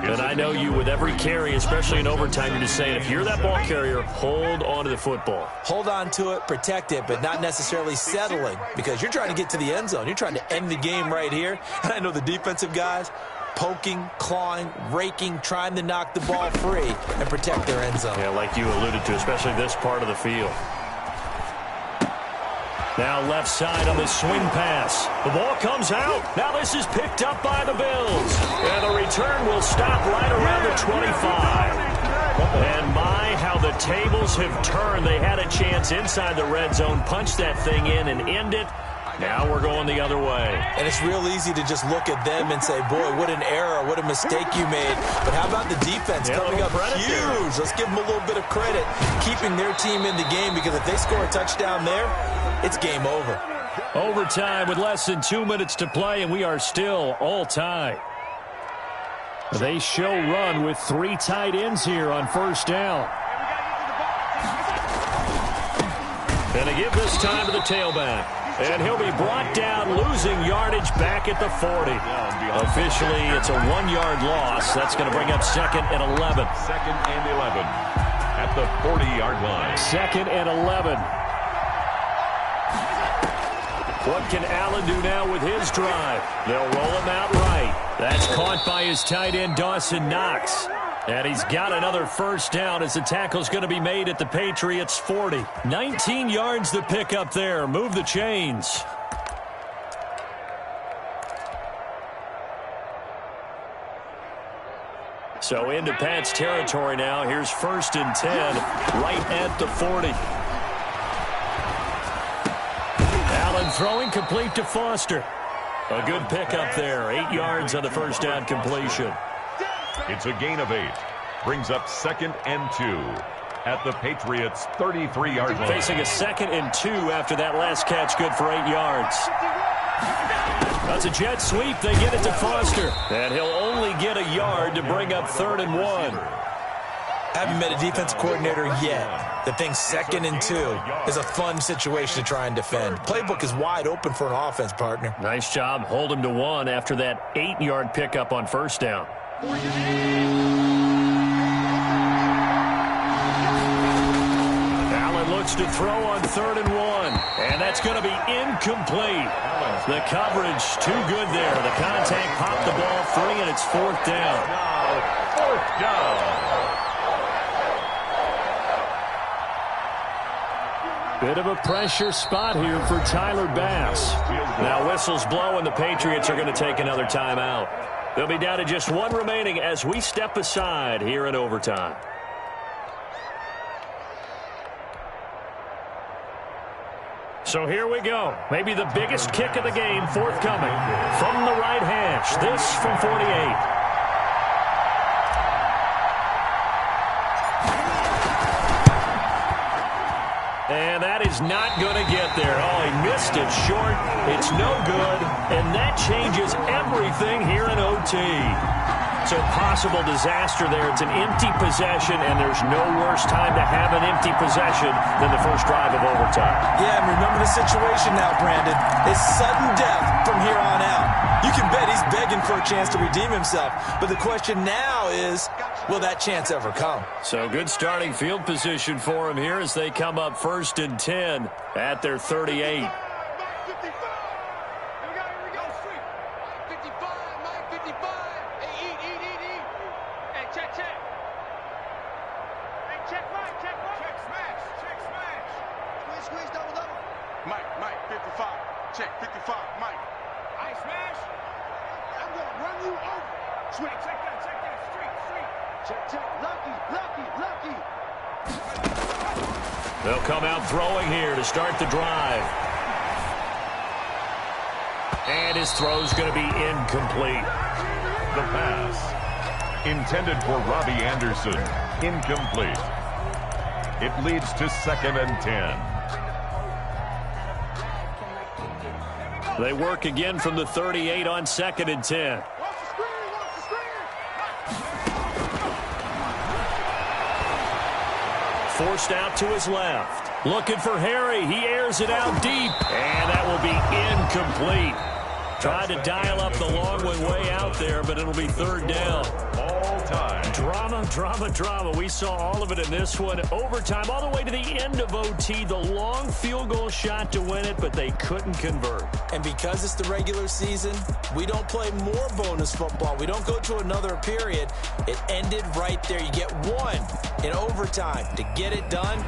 And I know you with every carry, especially in overtime, you're just saying if you're that ball carrier, hold on to the football. Hold on to it, protect it, but not necessarily settling because you're trying to get to the end zone. You're trying to end the game right here. And I know the defensive guys poking, clawing, raking, trying to knock the ball free and protect their end zone. Yeah, like you alluded to, especially this part of the field. Now left side on the swing pass. The ball comes out. Now this is picked up by the Bills. And the return will stop right around the 25. And my, how the tables have turned. They had a chance inside the red zone, punch that thing in and end it. Now we're going the other way. And it's real easy to just look at them and say, boy, what an error, what a mistake you made. But how about the defense coming up huge? Let's give them a little bit of credit, keeping their team in the game, because if they score a touchdown there, it's game over. Overtime with less than 2 minutes to play, and we are still all tied. They show run with 3 tight ends here on first down. And they give this time to the tailback. And he'll be brought down, losing yardage back at the 40. Officially, it's a 1-yard loss. That's going to bring up 2nd and 11. 2nd and 11 at the 40-yard line. 2nd and 11. What can Allen do now with his drive? They'll roll him out right. That's caught by his tight end, Dawson Knox. And he's got another first down as the tackle's going to be made at the Patriots' 40. 19 yards to pick up there. Move the chains. So into Pat's territory now. Here's 1st and 10 right at the 40. Allen throwing complete to Foster. A good pickup there. 8 yards on the first down completion. It's a gain of 8. Brings up 2nd and 2 at the Patriots' 33-yard line. Facing a 2nd and 2 after that last catch, good for 8 yards. That's a jet sweep. They get it to Foster. And he'll only get a yard to bring up 3rd and 1. Haven't met a defense coordinator yet that thinks 2nd and 2 is a fun situation to try and defend. Playbook is wide open for an offense, partner. Nice job. Hold him to 1 after that 8-yard pickup on first down. Allen looks to throw on 3rd and 1. And that's going to be incomplete. The coverage too good there. The contact popped the ball free, and it's 4th down. Now, 4th down. Bit of a pressure spot here for Tyler Bass. Now whistles blow, and the Patriots are going to take another timeout. They'll be down to just 1 remaining as we step aside here in overtime. So here we go. Maybe the biggest kick of the game forthcoming from the right hash. This from 48. And that is not going to get there. Oh, he missed it short. It's no good. And that changes everything here in OT. So possible disaster there. It's an empty possession, and there's no worse time to have an empty possession than the first drive of overtime. Yeah, and remember the situation now, Brandon. It's sudden death from here on out. You can bet he's begging for a chance to redeem himself. But the question now is, will that chance ever come? So good starting field position for him here as they come up 1st and 10 at their 38. They'll come out throwing here to start the drive. And his throw's going to be incomplete. The pass intended for Robbie Anderson. Incomplete. It leads to 2nd and 10. They work again from the 38 on 2nd and 10. Forced out to his left. Looking for Harry. He airs it out deep. And that will be incomplete. Tried to dial up the long one way out there, but it'll be 3rd down. All time. Drama, drama, drama. We saw all of it in this one. Overtime, all the way to the end of OT. The long field goal shot to win it, but they couldn't convert. And because it's the regular season, we don't play more bonus football. We don't go to another period. It ended right there. You get one in overtime to get it done.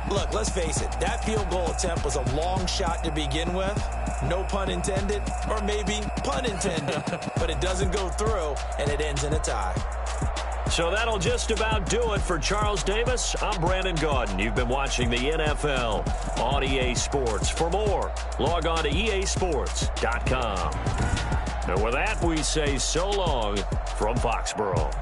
Look, let's face it. That field goal attempt was a long shot to begin with. No pun intended, or maybe pun intended. But it doesn't go through, and it ends in a tie. So that'll just about do it for Charles Davis. I'm Brandon Gaudin. You've been watching the NFL on EA Sports. For more, log on to easports.com. And with that, we say so long from Foxborough.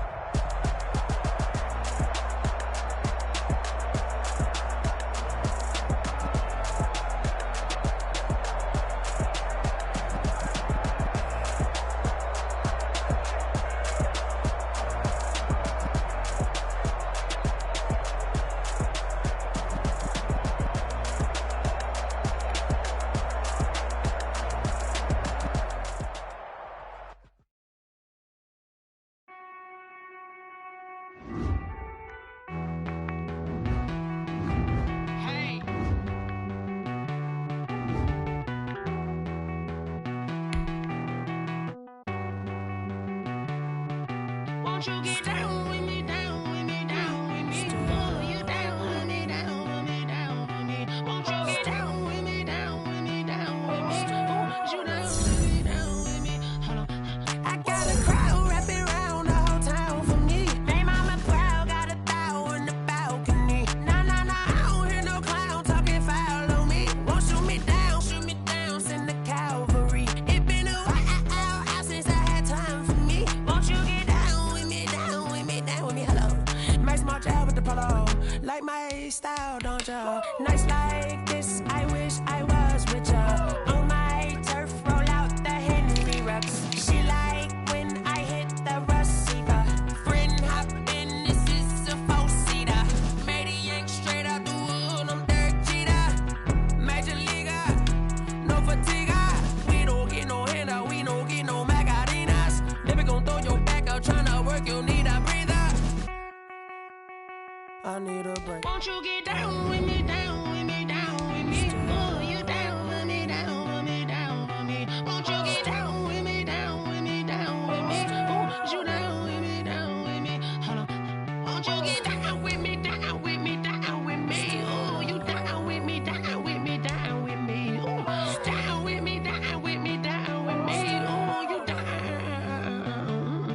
Won't you get down with me, down with me, down with me? Oh, you down with me, down with me, down with me. Won't you get down with me, down with me, down with me? Oh, you down with me, down with me? Hold on. I got a crowd wrapping around the whole town for me. They mama proud, got a thou in the balcony. Nah, nah, nah, I don't hear no clown talking foul on me. Won't shoot me down, send the cavalry. It been a while since I had time for me. Won't you get down with me, down with me, down with me? Hello. Nice march out with the polo. Like my style, don't ya? Nice like this, I wish I was with ya. On my turf, roll out the Henry Rux. She like when I hit the receiver. Friend hop in, this is a four-seater. Made a yank straight out the wood, I'm Derek Jeter. Major leaguer, no fatigue. We don't get no handout, we don't get no Macarinas. Never gon' throw your back out, tryna work, you need a breather. I need a break. Won't you get down with